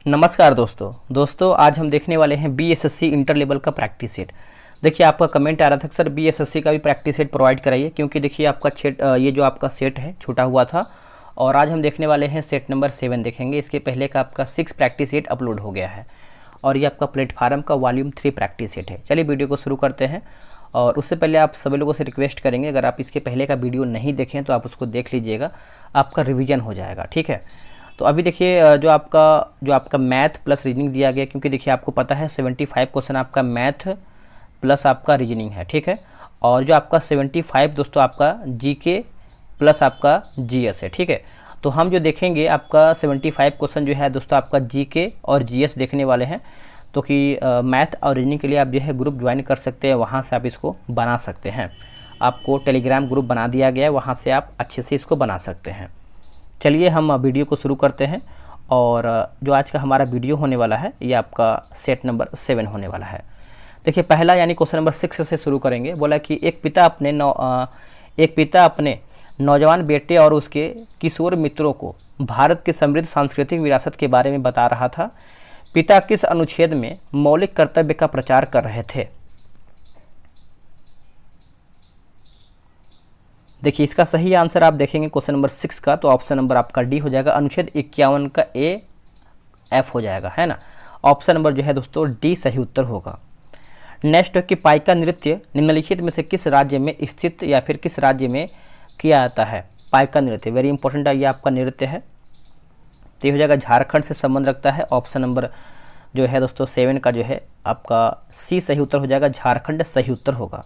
नमस्कार दोस्तों आज हम देखने वाले हैं बीएसएससी इंटर लेवल का प्रैक्टिस सेट। देखिए आपका कमेंट आ रहा था सर बीएसएससी का भी प्रैक्टिस सेट प्रोवाइड कराइए, क्योंकि देखिए आपका ये जो आपका सेट है छूटा हुआ था। और आज हम देखने वाले हैं सेट नंबर 7 देखेंगे। इसके पहले का आपका 6 प्रैक्टिस सेट अपलोड हो गया है और ये आपका प्लेटफार्म का वॉल्यूम 3 प्रैक्टिस सेट है। चलिए वीडियो को शुरू करते हैं। और उससे पहले आप सभी लोगों से रिक्वेस्ट करेंगे, अगर आप इसके पहले का वीडियो नहीं देखें तो आप उसको देख लीजिएगा, आपका रिवीजन हो जाएगा। ठीक है, तो अभी देखिए जो आपका मैथ प्लस रीजनिंग दिया गया, क्योंकि देखिए आपको पता है 75 क्वेश्चन आपका मैथ प्लस आपका रीजनिंग है। ठीक है, और जो आपका 75 दोस्तों आपका जीके प्लस आपका जीएस है। ठीक है, तो हम जो देखेंगे आपका 75 क्वेश्चन जो है दोस्तों आपका जीके और जीएस देखने वाले हैं। तो कि मैथ और रीजनिंग के लिए आप जो है ग्रुप ज्वाइन कर सकते हैं, वहाँ से आप इसको बना सकते हैं। आपको टेलीग्राम ग्रुप बना दिया गया है, वहाँ से आप अच्छे से इसको बना सकते हैं। चलिए हम वीडियो को शुरू करते हैं। और जो आज का हमारा वीडियो होने वाला है ये आपका सेट नंबर 7 होने वाला है। देखिए पहला यानी क्वेश्चन नंबर 6 से शुरू करेंगे। बोला कि एक पिता अपने नौजवान बेटे और उसके किशोर मित्रों को भारत की समृद्ध सांस्कृतिक विरासत के बारे में बता रहा था। पिता किस अनुच्छेद में मौलिक कर्तव्य का प्रचार कर रहे थे? देखिए इसका सही आंसर आप देखेंगे क्वेश्चन नंबर 6 का, तो ऑप्शन नंबर आपका डी हो जाएगा। अनुच्छेद 51 का ए एफ हो जाएगा, है ना। ऑप्शन नंबर जो है दोस्तों डी सही उत्तर होगा। नेक्स्ट है कि पाइका नृत्य निम्नलिखित में से किस राज्य में स्थित या फिर किस राज्य में किया जाता है? पाइका नृत्य वेरी इंपॉर्टेंट है, ये आपका नृत्य है, तो ये हो जाएगा झारखंड से संबंध रखता है। ऑप्शन नंबर जो है दोस्तों 7 का जो है आपका सी सही उत्तर हो जाएगा, झारखंड सही उत्तर होगा।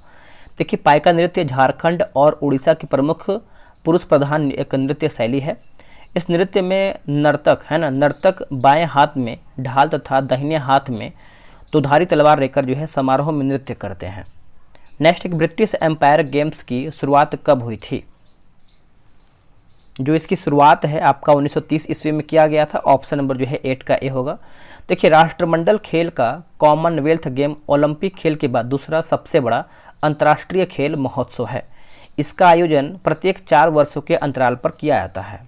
देखिए पाइका नृत्य झारखंड और उड़ीसा की प्रमुख पुरुष प्रधान एक नृत्य शैली है। इस नृत्य में नर्तक है ना, नर्तक बाएं हाथ में ढाल तथा दाहिने हाथ में दुधारी तलवार लेकर जो है समारोह में नृत्य करते हैं। नेक्स्ट एक ब्रिटिश एम्पायर गेम्स की शुरुआत कब हुई थी? जो इसकी शुरुआत है आपका 1930 ईस्वी में किया गया था। ऑप्शन नंबर जो है 8 का ए होगा। देखिए राष्ट्रमंडल खेल का कॉमनवेल्थ गेम ओलंपिक खेल के बाद दूसरा सबसे बड़ा अंतर्राष्ट्रीय खेल महोत्सव है। इसका आयोजन प्रत्येक 4 वर्षों के अंतराल पर किया जाता है।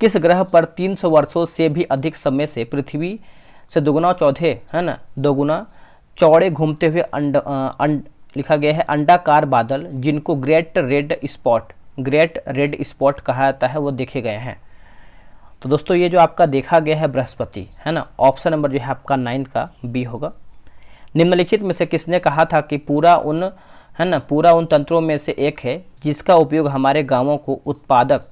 किस ग्रह पर 300 वर्षों से भी अधिक समय से पृथ्वी से दोगुना चौड़े घूमते हुए लिखा गया है अंडाकार बादल, जिनको ग्रेट रेड स्पॉट कहा जाता है, वो देखे गए हैं। तो दोस्तों ये जो आपका देखा गया है बृहस्पति, है ना। ऑप्शन नंबर जो है आपका 9 का बी होगा। निम्नलिखित में से किसने कहा था कि पूरा उन तंत्रों में से एक है जिसका उपयोग हमारे गांवों को उत्पादक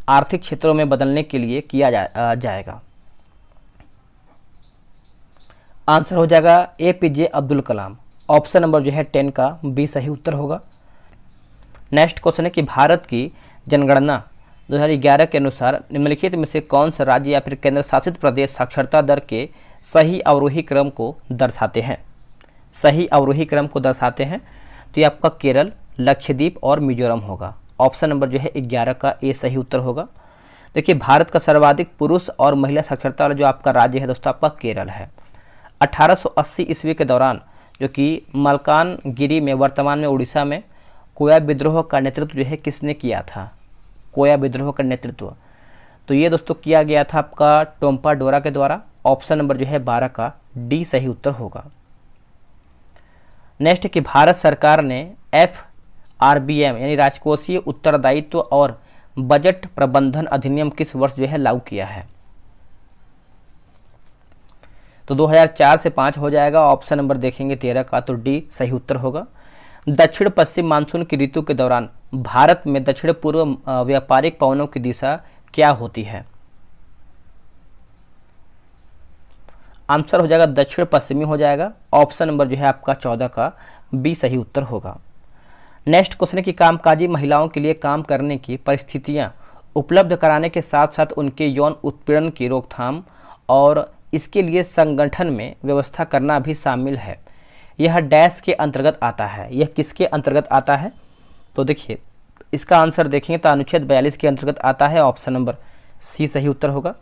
आर्थिक क्षेत्रों में बदलने के लिए किया जाएगा? आंसर हो जाएगा APJ Abdul Kalam. Option number जो है 10 का बी सही उत्तर होगा। नेक्स्ट क्वेश्चन है कि भारत की जनगणना 2011 के अनुसार निम्नलिखित में से कौन सा राज्य या फिर केंद्र शासित प्रदेश साक्षरता दर के सही अवरोही क्रम को दर्शाते हैं? सही अवरोही क्रम को दर्शाते हैं तो ये आपका केरल, लक्षद्वीप और मिजोरम होगा। ऑप्शन नंबर जो है 11 का ए सही उत्तर होगा। देखिए भारत का सर्वाधिक पुरुष और महिला साक्षरता वाला जो आपका राज्य है दोस्तों आपका केरल है। 1880 ईस्वी के दौरान जो कि मलकानगिरी में वर्तमान में उड़ीसा में कोया विद्रोह का नेतृत्व जो है किसने किया था? कोया विद्रोह का नेतृत्व तो ये दोस्तों किया गया था आपका टोम्पा डोरा के द्वारा। ऑप्शन नंबर जो है 12 का डी सही उत्तर होगा। नेक्स्ट कि भारत सरकार ने FRBM यानी राजकोषीय उत्तरदायित्व और बजट प्रबंधन अधिनियम किस वर्ष जो है लागू किया है? तो 2004 से 5 हो जाएगा। ऑप्शन नंबर देखेंगे 13 का, तो डी सही उत्तर होगा। दक्षिण पश्चिम मानसून की ऋतु के दौरान भारत में दक्षिण पूर्व व्यापारिक पवनों की दिशा क्या होती है? आंसर हो जाएगा दक्षिण पश्चिमी हो जाएगा। ऑप्शन नंबर जो है आपका 14 का बी सही उत्तर होगा। नेक्स्ट क्वेश्चन है कि कामकाजी महिलाओं के लिए काम करने की परिस्थितियां उपलब्ध कराने के साथ साथ उनके यौन उत्पीड़न की रोकथाम और इसके लिए संगठन में व्यवस्था करना भी शामिल है। यह डैश के अंतर्गत आता है। यह किसके अंतर्गत आता है? तो देखिए इसका आंसर देखेंगे तो अनुच्छेद 42 के अंतर्गत आता है। ऑप्शन नंबर सी सही उत्तर होगा।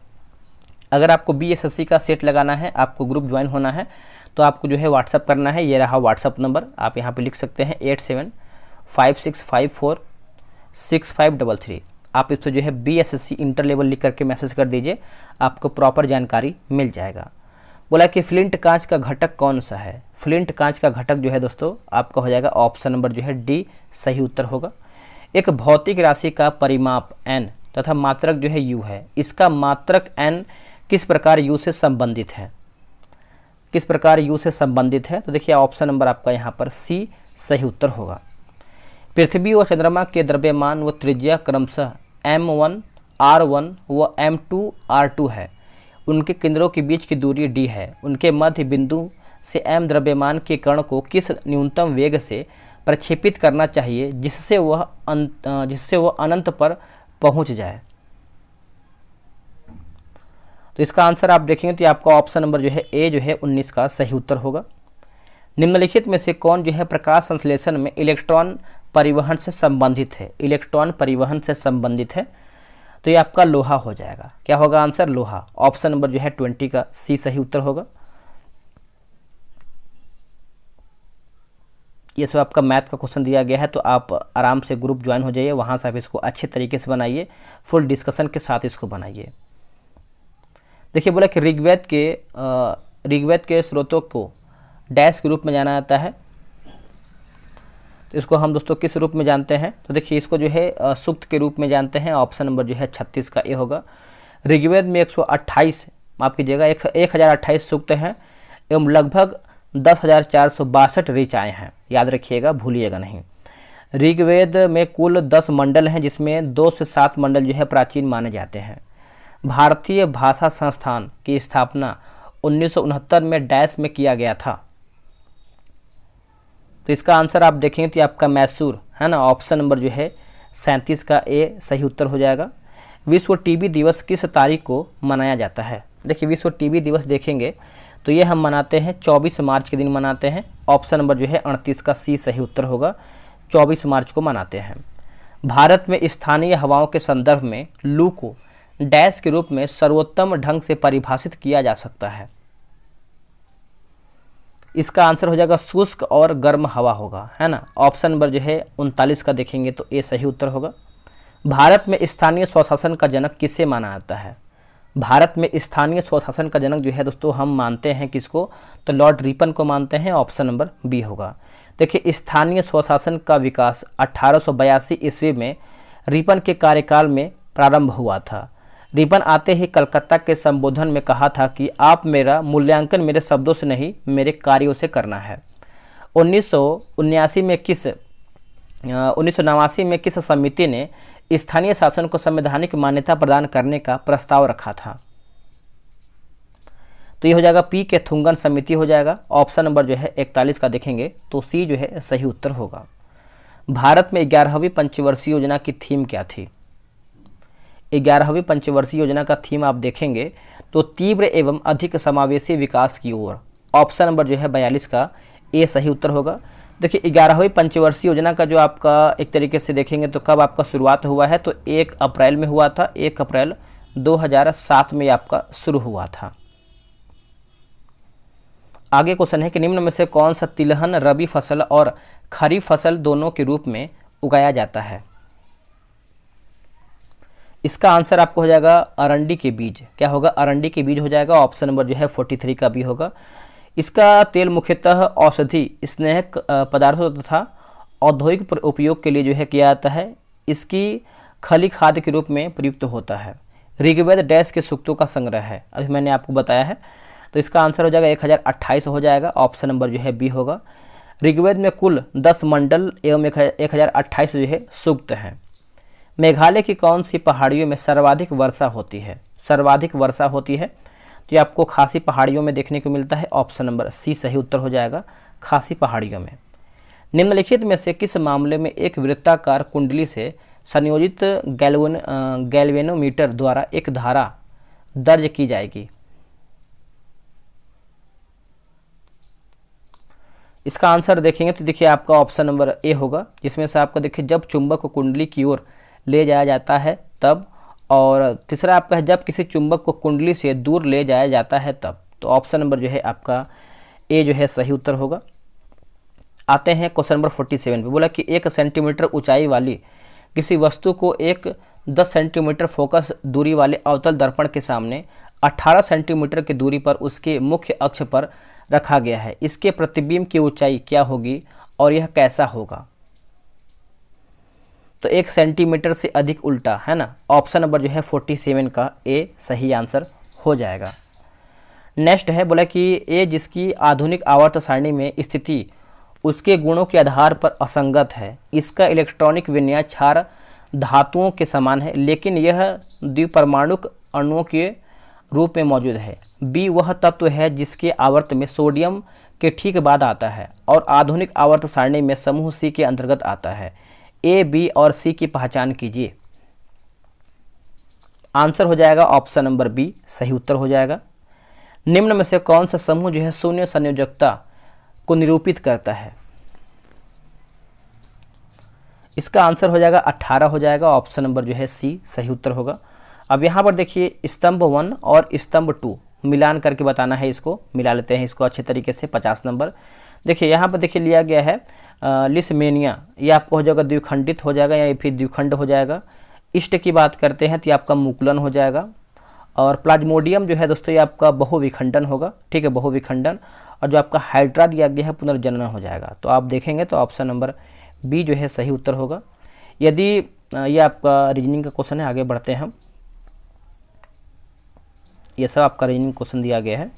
अगर आपको बीएसएससी का सेट लगाना है, आपको ग्रुप ज्वाइन होना है, तो आपको जो है व्हाट्सअप करना है। ये रहा व्हाट्सअप नंबर, आप यहाँ पे लिख सकते हैं 8756546533। आप इस पर जो है BSSC इंटर लेवल लिख करके मैसेज कर दीजिए, आपको प्रॉपर जानकारी मिल जाएगा। बोला कि फ्लिंट कांच का घटक कौन सा है। फ्लिंट कांच का घटक जो है दोस्तों आपका हो जाएगा ऑप्शन नंबर जो है डी सही उत्तर होगा। एक भौतिक राशि का परिमाप n तथा मात्रक जो है u है, इसका मात्रक n किस प्रकार u से संबंधित है, किस प्रकार u से संबंधित है, तो देखिए ऑप्शन नंबर आपका यहाँ पर सी सही उत्तर होगा। पृथ्वी व चंद्रमा के द्रव्यमान व त्रिज्या क्रमशः m1 r1 व m2 r2 है। उनके केंद्रों के बीच की दूरी d है। उनके मध्य बिंदु से m द्रव्यमान के कण को किस न्यूनतम वेग से प्रक्षेपित करना चाहिए जिससे वह अनंत पर पहुंच जाए। तो इसका आंसर आप देखेंगे तो आपका ऑप्शन नंबर जो है ए जो है 19 का सही उत्तर होगा। निम्नलिखित में से कौन जो है प्रकाश संश्लेषण में इलेक्ट्रॉन परिवहन से संबंधित है, इलेक्ट्रॉन परिवहन से संबंधित है, तो ये आपका लोहा हो जाएगा। क्या होगा आंसर, लोहा। ऑप्शन नंबर जो है 20 का सी सही उत्तर होगा। ये सब आपका मैथ का क्वेश्चन दिया गया है, तो आप आराम से ग्रुप ज्वाइन हो जाइए, वहाँ से आप इसको अच्छे तरीके से बनाइए, फुल डिस्कशन के साथ इसको बनाइए। देखिए बोला कि ऋग्वेद के स्रोतों को डैश के रूप में जाना जाता है, तो इसको हम दोस्तों किस रूप में जानते हैं, तो देखिए इसको जो है सूक्त के रूप में जानते हैं। ऑप्शन नंबर जो है 36 का ए होगा। ऋग्वेद में 128 माफ कीजिएगा 1028 सूक्त हैं एवं लगभग 10,462 ऋचाएँ हैं, याद रखिएगा, भूलिएगा नहीं। ऋग्वेद में कुल 10 मंडल हैं, जिसमें 2 से 7 मंडल जो है प्राचीन माने जाते हैं। भारतीय भाषा संस्थान की स्थापना 1969 में डैश में किया गया था, तो इसका आंसर आप देखेंगे तो आपका मैसूर है ना। ऑप्शन नंबर जो है 37 का ए सही उत्तर हो जाएगा। विश्व टीबी दिवस किस तारीख को मनाया जाता है। देखिए विश्व टीबी दिवस देखेंगे तो ये हम मनाते हैं 24 मार्च के दिन मनाते हैं। ऑप्शन नंबर जो है 38 का सी सही उत्तर होगा, 24 मार्च को मनाते हैं। भारत में स्थानीय हवाओं के संदर्भ में लू को डैश के रूप में सर्वोत्तम ढंग से परिभाषित किया जा सकता है। इसका आंसर हो जाएगा शुष्क और गर्म हवा होगा, है ना। ऑप्शन नंबर जो है 39 का देखेंगे तो ए सही उत्तर होगा। भारत में स्थानीय स्वशासन का जनक किसे माना जाता है। भारत में स्थानीय स्वशासन का जनक जो है दोस्तों हम मानते हैं किसको, तो लॉर्ड रिपन को मानते हैं। ऑप्शन नंबर बी होगा। देखिए स्थानीय स्वशासन का विकास 1882 ईस्वी में रिपन के कार्यकाल में प्रारंभ हुआ था। रिपन आते ही कलकत्ता के संबोधन में कहा था कि आप मेरा मूल्यांकन मेरे शब्दों से नहीं मेरे कार्यों से करना है। 1979 में किस समिति ने स्थानीय शासन को संवैधानिक मान्यता प्रदान करने का प्रस्ताव रखा था, तो ये हो जाएगा पी के थुंगन समिति हो जाएगा। ऑप्शन नंबर जो है 41 का देखेंगे तो सी जो है सही उत्तर होगा। भारत में 11वीं पंचवर्षीय योजना की थीम क्या थी। 11वीं पंचवर्षीय योजना का थीम आप देखेंगे तो तीव्र एवं अधिक समावेशी विकास की ओर। ऑप्शन नंबर जो है 42 का ए सही उत्तर होगा। देखिए 11वीं पंचवर्षीय योजना का जो आपका एक तरीके से देखेंगे तो कब आपका शुरुआत हुआ है, तो 1 अप्रैल में हुआ था। 1 अप्रैल 2007 में आपका शुरू हुआ था। आगे क्वेश्चन है कि निम्न में से कौन सा तिलहन रबी फसल और खरीफ फसल दोनों के रूप में उगाया जाता है। इसका आंसर आपको हो जाएगा अरंडी के बीज। क्या होगा, अरंडी के बीज हो जाएगा। ऑप्शन नंबर जो है 43 का भी होगा। इसका तेल मुख्यतः औषधि स्नेहक पदार्थों तथा औद्योगिक उपयोग के लिए जो है किया जाता है। इसकी खली खाद्य के रूप में प्रयुक्त होता है। ऋग्वेद डैश के सूक्तों का संग्रह है, अभी मैंने आपको बताया है, तो इसका आंसर हो जाएगा 1028 हो जाएगा। ऑप्शन नंबर जो है बी होगा। ऋग्वेद में कुल 10 मंडल एवं 1028 जो है सूक्त हैं। मेघालय की कौन सी पहाड़ियों में सर्वाधिक वर्षा होती है। सर्वाधिक वर्षा होती है तो ये आपको खासी पहाड़ियों में देखने को मिलता है। ऑप्शन नंबर सी सही उत्तर हो जाएगा, खासी पहाड़ियों में। निम्नलिखित में से किस मामले में एक वृत्ताकार कुंडली से संयोजित गैल्वेनोमीटर द्वारा एक धारा दर्ज की जाएगी। इसका आंसर देखेंगे तो देखिए आपका ऑप्शन नंबर ए होगा, जिसमें से आपका देखिए जब चुंबक को कुंडली की ओर ले जाया जाता है तब, और तीसरा आपका है जब किसी चुंबक को कुंडली से दूर ले जाया जाता है तब। तो ऑप्शन नंबर जो है आपका ए जो है सही उत्तर होगा। आते हैं क्वेश्चन नंबर 47 पे। बोला कि 1 सेंटीमीटर ऊंचाई वाली किसी वस्तु को एक 10 सेंटीमीटर फोकस दूरी वाले अवतल दर्पण के सामने 18 सेंटीमीटर की दूरी पर उसके मुख्य अक्ष पर रखा गया है। इसके प्रतिबिंब की ऊंचाई क्या होगी और यह कैसा होगा? तो 1 सेंटीमीटर से अधिक उल्टा, है ना। ऑप्शन नंबर जो है 47 का ए सही आंसर हो जाएगा। नेक्स्ट है, बोला कि ए जिसकी आधुनिक आवर्त सारणी में स्थिति उसके गुणों के आधार पर असंगत है, इसका इलेक्ट्रॉनिक विन्यास क्षार धातुओं के समान है लेकिन यह द्विपरमाणुक अणुओं के रूप में मौजूद है। बी वह तत्व है जिसके आवर्त में सोडियम के ठीक बाद आता है और आधुनिक आवर्त सारणी में समूह सी के अंतर्गत आता है। ए, बी और सी की पहचान कीजिए। आंसर हो जाएगा ऑप्शन नंबर बी सही उत्तर हो जाएगा। निम्न में से कौन सा समूह जो है शून्य संयोजकता को निरूपित करता है? इसका आंसर हो जाएगा 18 हो जाएगा। ऑप्शन नंबर जो है सी सही उत्तर होगा। अब यहाँ पर देखिए स्तंभ 1 और स्तंभ 2 मिलान करके बताना है, इसको मिला लेते हैं इसको अच्छे तरीके से। 50 नंबर देखिए यहाँ पर देखिए लिया गया है लिसमेनिया, ये आपको हो जाएगा द्विखंडित हो जाएगा या फिर द्विखंड हो जाएगा। इष्ट की बात करते हैं तो ये आपका मुकुलन हो जाएगा। और प्लाज्मोडियम जो है दोस्तों ये आपका बहुविखंडन होगा, ठीक है, बहुविखंडन। और जो आपका हाइड्रा दिया गया है पुनर्जनन हो जाएगा। तो आप देखेंगे तो ऑप्शन नंबर बी जो है सही उत्तर होगा। यदि ये आपका रीजनिंग का क्वेश्चन है, आगे बढ़ते हैं हम। ये सब आपका रीजनिंग क्वेश्चन दिया गया है।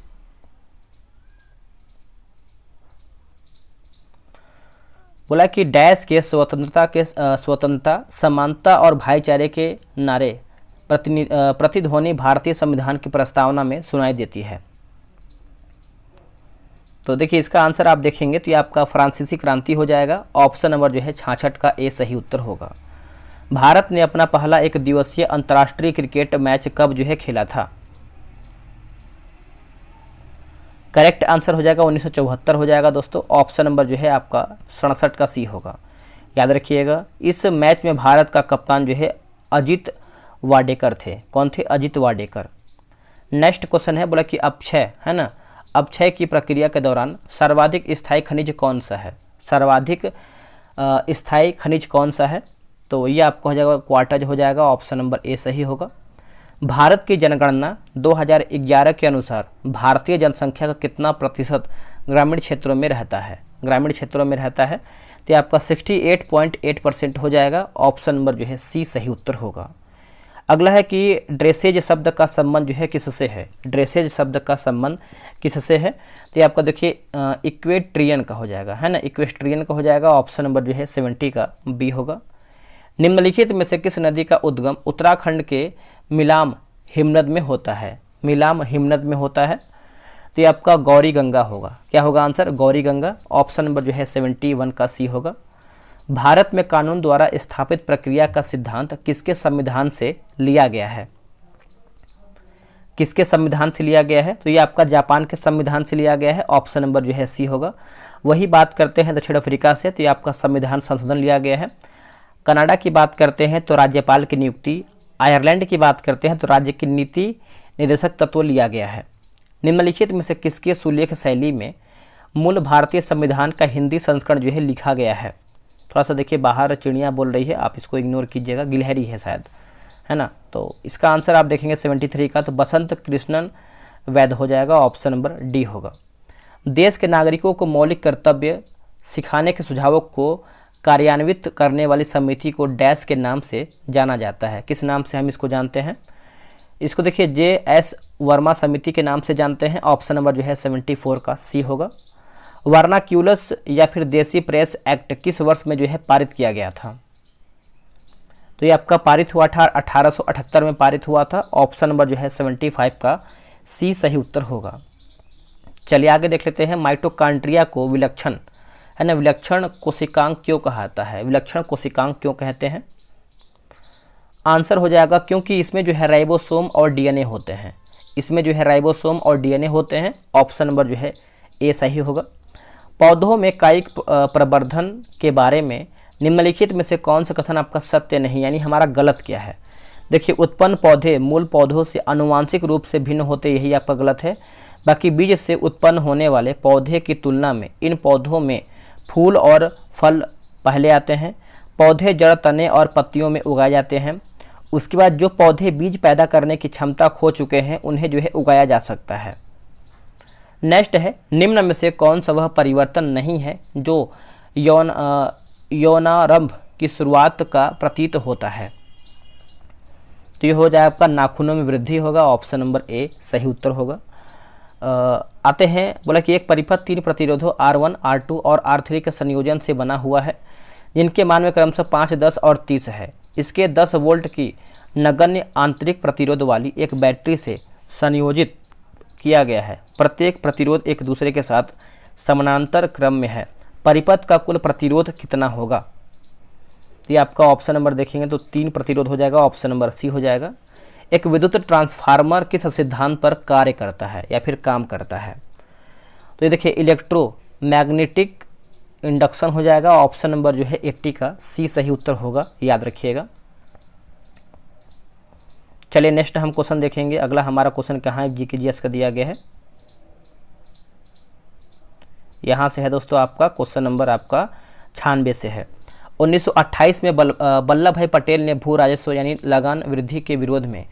बोला कि डैश के स्वतंत्रता, समानता और भाईचारे के नारे प्रतिध्वनि भारतीय संविधान की प्रस्तावना में सुनाई देती है। तो देखिए इसका आंसर आप देखेंगे तो ये आपका फ्रांसीसी क्रांति हो जाएगा। ऑप्शन नंबर जो है 66 का ए सही उत्तर होगा। भारत ने अपना पहला एक दिवसीय अंतर्राष्ट्रीय क्रिकेट मैच कब जो है खेला था? करेक्ट आंसर हो जाएगा 1974 हो जाएगा दोस्तों। ऑप्शन नंबर जो है आपका 67 का सी होगा। याद रखिएगा इस मैच में भारत का कप्तान जो है अजित वाडेकर थे। कौन थे? अजित वाडेकर। नेक्स्ट क्वेश्चन है, बोला कि अपक्षय, है ना, अपक्षय की प्रक्रिया के दौरान सर्वाधिक स्थायी खनिज कौन सा है? सर्वाधिक स्थायी खनिज कौन सा है? तो ये आपको हो जाएगा क्वार्टज हो जाएगा। ऑप्शन नंबर ए सही होगा। भारत की जनगणना 2011 के अनुसार भारतीय जनसंख्या का कितना प्रतिशत ग्रामीण क्षेत्रों में रहता है? ग्रामीण क्षेत्रों में रहता है तो आपका 68.8% हो जाएगा। ऑप्शन नंबर जो है सी सही उत्तर होगा। अगला है कि ड्रेसेज शब्द का संबंध जो है किससे है? ड्रेसेज शब्द का संबंध किससे है? तो ये आपका देखिए इक्वेट्रियन का हो जाएगा, है ना, इक्वेस्ट्रियन का हो जाएगा। ऑप्शन नंबर जो है 70 का बी होगा। निम्नलिखित में से किस नदी का उद्गम उत्तराखंड के मिलाम हिमनद में होता है? मिलाम हिमनद में होता है तो ये आपका गौरी गंगा होगा। क्या होगा answer? Gauri Ganga. Option number जो है 71 का सी होगा। भारत में कानून द्वारा स्थापित प्रक्रिया का सिद्धांत किसके संविधान से लिया गया है? किसके संविधान से लिया गया है? तो ये आपका जापान के संविधान से लिया गया है। ऑप्शन नंबर जो है सी होगा। वही बात करते हैं दक्षिण अफ्रीका से, तो ये आपका संविधान संशोधन लिया गया है। कनाडा की बात करते हैं तो राज्यपाल की नियुक्ति। आयरलैंड की बात करते हैं तो राज्य की नीति निर्देशक तत्व लिया गया है। निम्नलिखित में से किसके सुलेख शैली में मूल भारतीय संविधान का हिंदी संस्करण जो है लिखा गया है? थोड़ा सा देखिए बाहर चिड़िया बोल रही है, आप इसको इग्नोर कीजिएगा, गिलहरी है शायद, है ना। तो इसका आंसर आप देखेंगे 73 का, तो बसंत कृष्णन वैद हो जाएगा। ऑप्शन नंबर डी होगा। देश के नागरिकों को मौलिक कर्तव्य सिखाने के सुझावों को कार्यान्वित करने वाली समिति को डैश के नाम से जाना जाता है? किस नाम से हम इसको जानते हैं? इसको देखिए JS वर्मा समिति के नाम से जानते हैं। ऑप्शन नंबर जो है 74 का सी होगा। वर्नाक्यूलस या फिर देसी प्रेस एक्ट किस वर्ष में जो है पारित किया गया था? तो ये आपका पारित हुआ था 1878 में पारित हुआ था। ऑप्शन नंबर जो है 75 का सी सही उत्तर होगा। चलिए आगे देख लेते हैं। माइटोकॉन्ड्रिया को विलक्षण, है ना, विलक्षण कोशिकांग क्यों कहता है? विलक्षण कोशिकांग क्यों कहते हैं? आंसर हो जाएगा क्योंकि इसमें जो है राइबोसोम और DNA होते हैं। इसमें जो है राइबोसोम और DNA होते हैं। ऑप्शन नंबर जो है ए सही होगा। पौधों में कायिक प्रवर्धन के बारे में निम्नलिखित में से कौन सा कथन आपका सत्य नहीं, यानी हमारा गलत क्या है? देखिए उत्पन्न पौधे मूल पौधों से आनुवांशिक रूप से भिन्न होते, यही आपका गलत है। बाकी बीज से उत्पन्न होने वाले पौधे की तुलना में इन पौधों में फूल और फल पहले आते हैं। पौधे जड़, तने और पत्तियों में उगाए जाते हैं। उसके बाद जो पौधे बीज पैदा करने की क्षमता खो चुके हैं उन्हें जो है उगाया जा सकता है। नेक्स्ट है, निम्न में से कौन सा वह परिवर्तन नहीं है जो यौनारंभ की शुरुआत का प्रतीत होता है। तो ये हो जाए आपका नाखूनों में वृद्धि होगा, ऑप्शन नंबर ए सही उत्तर होगा। आते हैं, बोला कि एक परिपथ 3 प्रतिरोधों R1, R2 और R3 के संयोजन से बना हुआ है जिनके मान में क्रमशः 5, 10 और 30 है। इसके 10 वोल्ट की नगण्य आंतरिक प्रतिरोध वाली एक बैटरी से संयोजित किया गया है। प्रत्येक प्रतिरोध एक दूसरे के साथ समानांतर क्रम में है। परिपथ का कुल प्रतिरोध कितना होगा? ये आपका ऑप्शन नंबर देखेंगे तो 3 प्रतिरोध हो जाएगा, ऑप्शन नंबर सी हो जाएगा। एक विद्युत ट्रांसफार्मर किस सिद्धांत पर कार्य करता है या फिर काम करता है? तो ये देखिए इलेक्ट्रोमैग्नेटिक इंडक्शन हो जाएगा, ऑप्शन नंबर जो है 80 का सी सही उत्तर होगा, याद रखिएगा। चलिए नेक्स्ट हम क्वेश्चन देखेंगे। अगला हमारा क्वेश्चन कहाँ है, जीके जीएस का दिया गया है, यहाँ से है दोस्तों। आपका क्वेश्चन नंबर आपका 96 से है। 1928 में वल्लभ भाई पटेल ने भू राजस्व यानी लगान वृद्धि के विरोध में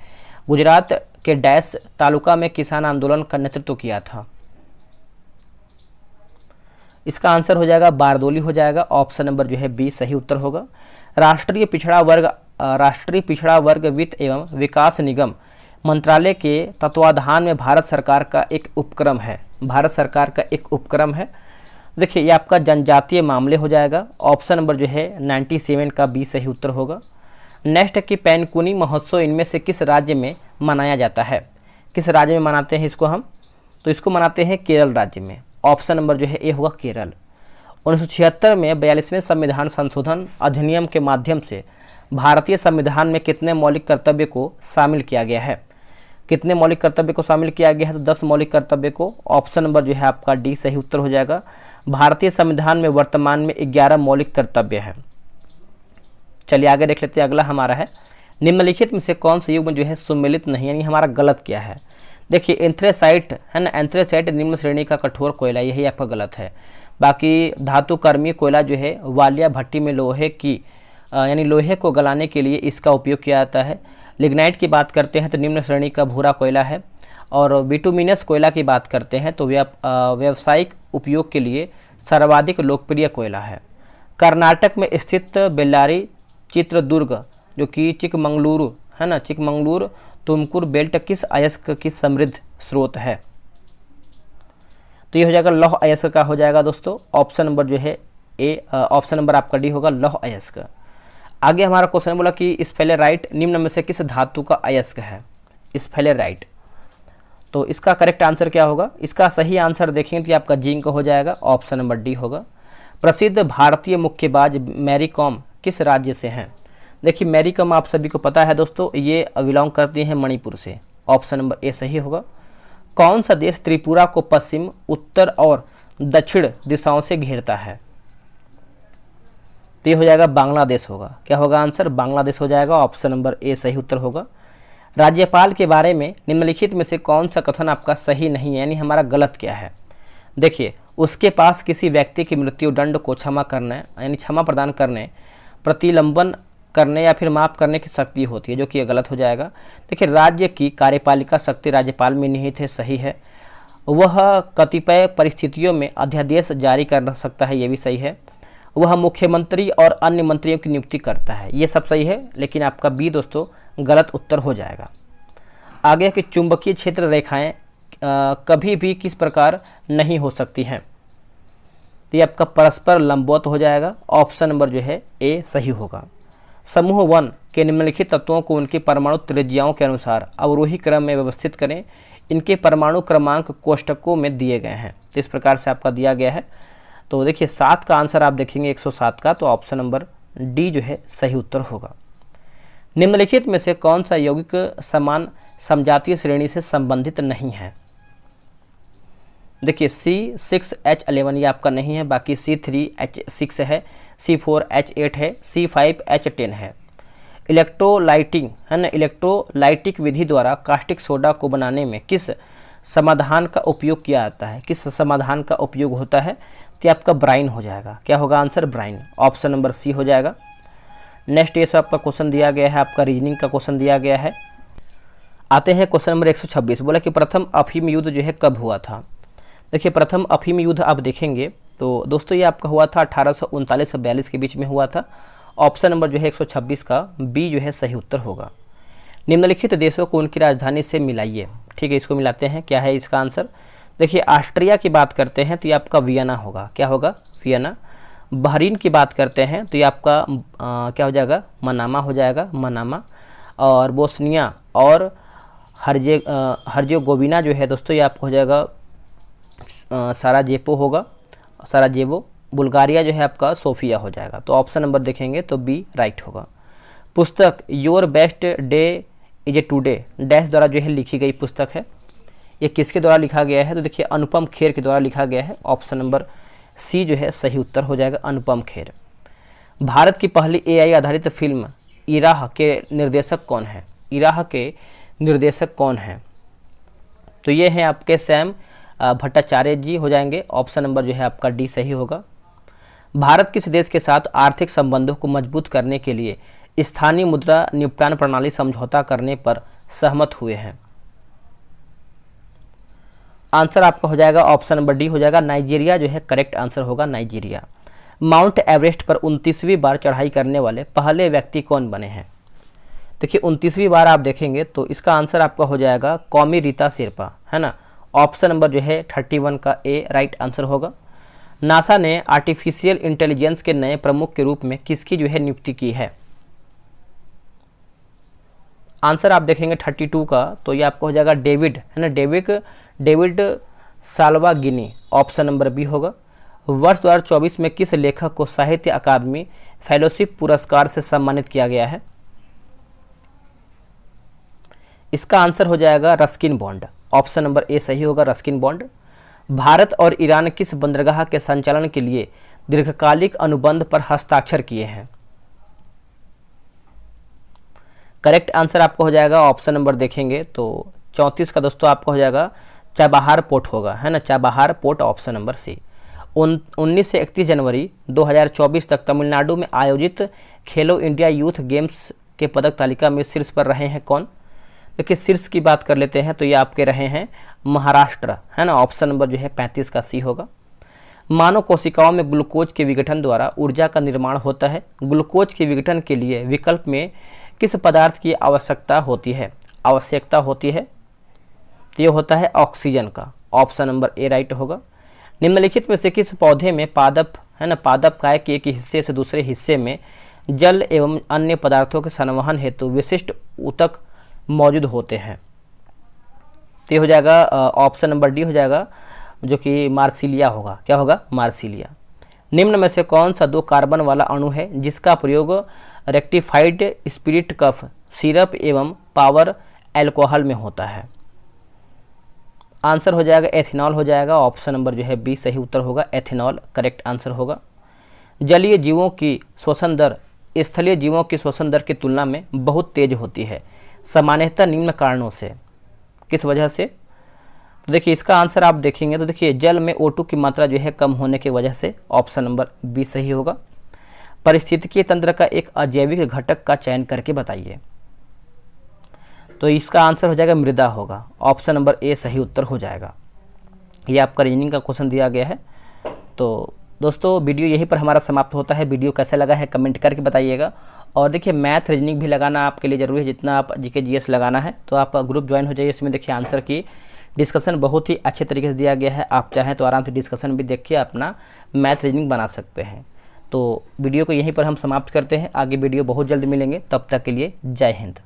गुजरात के डैश तालुका में किसान आंदोलन का नेतृत्व किया था। इसका आंसर हो जाएगा बारदोली हो जाएगा, ऑप्शन नंबर जो है बी सही उत्तर होगा। राष्ट्रीय पिछड़ा वर्ग वित्त एवं विकास निगम मंत्रालय के तत्वाधान में भारत सरकार का एक उपक्रम है। देखिए ये आपका जनजातीय मामले हो जाएगा, ऑप्शन नंबर जो है 97 का बी सही उत्तर होगा। नेक्स्ट है कि पैनकुनी महोत्सव इनमें से किस राज्य में मनाया जाता है? किस राज्य में मनाते हैं इसको हम? तो इसको मनाते हैं केरल राज्य में, ऑप्शन नंबर जो है ए होगा केरल। 1976 में 42वें संविधान संशोधन अधिनियम के माध्यम से भारतीय संविधान में कितने मौलिक कर्तव्य को शामिल किया गया है? कितने मौलिक कर्तव्य को शामिल किया गया है? तो 10 मौलिक कर्तव्य को, ऑप्शन नंबर जो है आपका डी सही उत्तर हो जाएगा। भारतीय संविधान में वर्तमान में 11 मौलिक कर्तव्य है। चलिए आगे देख लेते हैं। अगला हमारा है, निम्नलिखित में से कौन सा युग्म जो है सुमेलित नहीं, यानी हमारा गलत क्या है? देखिए एंथ्रेसाइट है ना, एंथ्रेसाइट निम्न श्रेणी का कठोर कोयला, यही आपका गलत है। बाकी धातु कर्मी कोयला जो है वालिया भट्टी में लोहे की यानी लोहे को गलाने के लिए इसका उपयोग किया जाता है। लिग्नाइट की बात करते हैं तो निम्न श्रेणी का भूरा कोयला है। और बिटुमिनस कोयला की बात करते हैं तो व्यावसायिक उपयोग के लिए सर्वाधिक लोकप्रिय कोयला है। कर्नाटक में स्थित बेल्लारी चित्रदुर्ग जो कि चिकमंगलुरु है ना, चिकमंगलुरु तुमकुर बेल्ट किस अयस्क की समृद्ध स्रोत है? तो ये हो जाएगा लौह अयस्क का हो जाएगा दोस्तों, ऑप्शन नंबर जो है ए, ऑप्शन नंबर आपका डी होगा लौह अयस्क। आगे हमारा क्वेश्चन बोला कि स्फेलेराइट निम्न में से किस धातु का अयस्क है? स्फेलेराइट। तो इसका करेक्ट आंसर क्या होगा? इसका सही आंसर देखेंगे तो आपका जिंक हो जाएगा, ऑप्शन नंबर डी होगा। प्रसिद्ध भारतीय मुक्केबाज मैरी कॉम किस राज्य से हैं? देखिए मैरी कॉम आप सभी को पता है दोस्तों, ये बिलोंग करती हैं मणिपुर से, ऑप्शन नंबर ए सही होगा। कौन सा देश त्रिपुरा को पश्चिम, उत्तर और दक्षिण दिशाओं से घेरता है? तो ये हो जाएगा बांग्लादेश होगा। क्या होगा आंसर? बांग्लादेश हो जाएगा, ऑप्शन नंबर ए सही उत्तर होगा। राज्यपाल के बारे में निम्नलिखित में से कौन सा कथन आपका सही नहीं है, यानी हमारा गलत क्या है? देखिए उसके पास किसी व्यक्ति की मृत्यु दंड को क्षमा करने यानी क्षमा प्रदान करने, प्रतिलंबन करने या फिर माफ करने की शक्ति होती है, जो कि गलत हो जाएगा। देखिए राज्य की कार्यपालिका शक्ति राज्यपाल में निहित है, सही है। वह कतिपय परिस्थितियों में अध्यादेश जारी कर सकता है, ये भी सही है। वह मुख्यमंत्री और अन्य मंत्रियों की नियुक्ति करता है, ये सब सही है, लेकिन आपका बी दोस्तों गलत उत्तर हो जाएगा। आगे कि चुंबकीय क्षेत्र रेखाएं कभी भी किस प्रकार नहीं हो सकती हैं? तो ये आपका परस्पर लंबवत हो जाएगा, ऑप्शन नंबर जो है ए सही होगा। समूह 1 के निम्नलिखित तत्वों को उनकी परमाणु त्रिज्याओं के अनुसार अवरोही क्रम में व्यवस्थित करें। इनके परमाणु क्रमांक कोष्टकों में दिए गए हैं, तो इस प्रकार से आपका दिया गया है। तो देखिए 7 का आंसर आप देखेंगे 107 का, तो ऑप्शन नंबर डी जो है सही उत्तर होगा। निम्नलिखित में से कौन सा यौगिक समान समजातीय श्रेणी से संबंधित नहीं है? देखिए C6H11 ये आपका नहीं है, बाकी C3H6 है, C4H8 है, C5H10 है। इलेक्ट्रोलाइटिंग है ना, इलेक्ट्रोलाइटिक विधि द्वारा कास्टिक सोडा को बनाने में किस समाधान का उपयोग किया जाता है? किस समाधान का उपयोग होता है? तो आपका ब्राइन हो जाएगा। क्या होगा answer? Brine, option number C हो जाएगा। नेक्स्ट ये सब आपका क्वेश्चन दिया गया है, आपका रीजनिंग का क्वेश्चन दिया गया है। आते हैं क्वेश्चन नंबर 126, बोला कि प्रथम अफीम युद्ध जो है कब हुआ था। देखिए प्रथम अफीम युद्ध आप देखेंगे तो दोस्तों ये आपका हुआ था 1839 से 42 के बीच में हुआ था। ऑप्शन नंबर जो है 126 का बी जो है सही उत्तर होगा। निम्नलिखित देशों को उनकी राजधानी से मिलाइए। ठीक है, इसको मिलाते हैं। क्या है इसका आंसर? देखिए ऑस्ट्रिया की बात करते हैं तो ये आपका वियना होगा। क्या होगा? वियना। बहरीन की बात करते हैं तो ये आपका क्या हो जाएगा? मनामा हो जाएगा, मनामा। और बोस्निया और हर्जेगोविना जो है दोस्तों ये आपको हो जाएगा साराजेवो होगा, साराजेवो। बुल्गारिया जो है आपका सोफिया हो जाएगा। तो ऑप्शन नंबर देखेंगे तो बी राइट होगा। पुस्तक your best day is a today dash द्वारा जो है लिखी गई पुस्तक है, ये किसके द्वारा लिखा गया है? तो देखिए अनुपम खेर के द्वारा लिखा गया है। ऑप्शन नंबर सी जो है सही उत्तर हो जाएगा, अनुपम खेर। भारत की पहली एआई आधारित फिल्म इराह के निर्देशक कौन है? इराह के निर्देशक कौन है? तो ये हैं आपके सैम भट्टाचार्य जी हो जाएंगे। ऑप्शन नंबर जो है आपका डी सही होगा। भारत किस देश के साथ आर्थिक संबंधों को मजबूत करने के लिए स्थानीय मुद्रा निपटान प्रणाली समझौता करने पर सहमत हुए हैं? आंसर आपका हो जाएगा ऑप्शन नंबर डी हो जाएगा, नाइजीरिया जो है करेक्ट आंसर होगा, नाइजीरिया। माउंट एवरेस्ट पर 29वीं बार चढ़ाई करने वाले पहले व्यक्ति कौन बने हैं? देखिए 29वीं बार आप देखेंगे तो इसका आंसर आपका हो जाएगा कौमी रीता शेरपा, है ना। ऑप्शन नंबर जो है 31 का ए राइट आंसर होगा। नासा ने आर्टिफिशियल इंटेलिजेंस के नए प्रमुख के रूप में किसकी जो है नियुक्ति की है? आंसर आप देखेंगे 32 का तो ये आपको हो जाएगा डेविड, है ना, डेविड साल्वागिनी। ऑप्शन नंबर बी होगा। वर्ष 2024 में किस लेखक को साहित्य अकादमी फेलोशिप पुरस्कार से सम्मानित किया गया है? इसका आंसर हो जाएगा Ruskin bond. Option number A सही होगा, रस्किन बॉन्ड। भारत और ईरान किस बंदरगाह के संचालन के लिए दीर्घकालिक अनुबंध पर हस्ताक्षर किए हैं? करेक्ट आंसर आपको हो जाएगा ऑप्शन नंबर देखेंगे तो 34 का दोस्तों आपको हो जाएगा चाबहार पोर्ट होगा, है ना, Chabahar port. Option number C. 19 से 31 जनवरी 2024 तक तमिलनाडु में आयोजित खेलो इंडिया यूथ गेम्स के पदक तालिका में शीर्ष पर रहे हैं कौन? देखिए शीर्ष की बात कर लेते हैं तो ये आपके रहे हैं महाराष्ट्र, है ना। ऑप्शन नंबर जो है 35 का सी होगा। मानव कोशिकाओं में ग्लूकोज के विघटन द्वारा ऊर्जा का निर्माण होता है। ग्लूकोज के विघटन के लिए विकल्प में किस पदार्थ की आवश्यकता होती है? तो ये होता है ऑक्सीजन का। ऑप्शन नंबर ए राइट होगा। निम्नलिखित में से किस पौधे में पादप, है ना, पादप काय के एक हिस्से से दूसरे हिस्से में जल एवं अन्य पदार्थों के संवहन हेतु विशिष्ट ऊतक मौजूद होते हैं? तो ये हो जाएगा ऑप्शन नंबर डी हो जाएगा जो कि मार्सिलिया होगा। क्या होगा? मार्सिलिया। निम्न में से कौन सा 2 कार्बन वाला अणु है जिसका प्रयोग रेक्टिफाइड स्पिरिट कफ सिरप एवं पावर एल्कोहल में होता है? आंसर हो जाएगा एथेनॉल हो जाएगा। ऑप्शन नंबर जो है बी सही उत्तर होगा, एथेनॉल करेक्ट आंसर होगा। जलीय जीवों की श्वसन दर स्थलीय जीवों की श्वसन दर की तुलना में बहुत तेज होती है, सामान्यतः निम्न कारणों से। किस वजह से? तो देखिए इसका आंसर आप देखेंगे तो देखिए जल में O2 की मात्रा जो है कम होने की वजह से। ऑप्शन नंबर बी सही होगा। पारिस्थितिकीय तंत्र का एक अजैविक घटक का चयन करके बताइए। तो इसका आंसर हो जाएगा मृदा होगा। ऑप्शन नंबर ए सही उत्तर हो जाएगा। ये आपका रीजनिंग का क्वेश्चन दिया गया है। तो दोस्तों वीडियो यहीं पर हमारा समाप्त होता है। वीडियो कैसा लगा है कमेंट करके बताइएगा। और देखिए मैथ रीजनिंग भी लगाना आपके लिए ज़रूरी है, जितना आप जीके जीएस लगाना है। तो आप ग्रुप ज्वाइन हो जाइए। इसमें देखिए आंसर की डिस्कशन बहुत ही अच्छे तरीके से दिया गया है। आप चाहें तो आराम से डिस्कशन भी देख के अपना मैथ रीजनिंग बना सकते हैं। तो वीडियो को यहीं पर हम समाप्त करते हैं। आगे वीडियो बहुत जल्द मिलेंगे, तब तक के लिए जय हिंद।